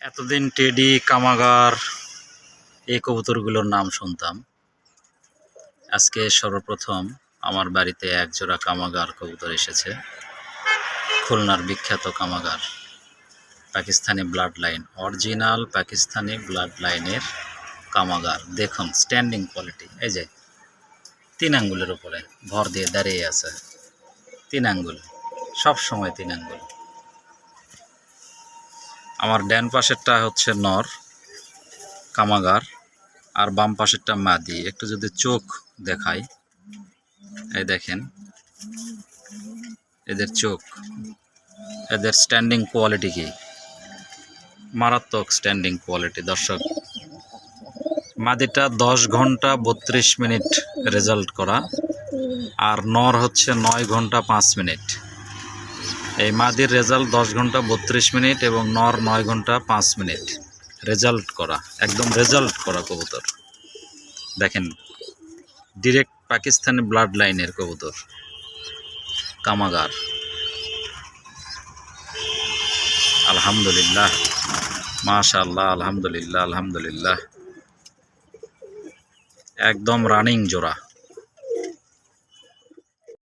এতদিন টেডি, কামাগার এই কবুতরগুলোর নাম শুনতাম। আজকে সর্বপ্রথম আমার বাড়িতে এক জোড়া কামাগার কবুতর এসেছে। খুলনার বিখ্যাত কামাগার, Pakistani blood line, original Pakistani blood লাইনের কামাগার। দেখুন স্ট্যান্ডিং কোয়ালিটি, এই যে 3 আঙ্গুলের উপরে ভর দিয়ে দাঁড়িয়ে আছে। 3 আঙ্গুল, সব সময় 3 আঙ্গুল। আমার ডান পাশেরটা হচ্ছে নর কামাগার, আর বাম পাশেরটা মাদি। একটু যদি চোখ দেখাই, এই দেখেন এদের চোখ, এদের স্ট্যান্ডিং কোয়ালিটি কি মারাত্মক স্ট্যান্ডিং কোয়ালিটি। দর্শক, মাদিটা 10 ঘন্টা 32 মিনিট রেজাল্ট করা, আর নর হচ্ছে 9 ঘন্টা 5 মিনিট। এই মাদির রেজাল্ট 10 ঘন্টা 32 মিনিট এবং নর 9 ঘন্টা 5 মিনিট রেজাল্ট করা, একদম রেজাল্ট করা কবুতর। দেখেন ডিরেক্ট পাকিস্তানি ব্লাড লাইনের কবুতর কামাগার। আলহামদুলিল্লাহ, মাশাআল্লাহ, আলহামদুলিল্লাহ, আলহামদুলিল্লাহ, একদম রানিং জোড়া।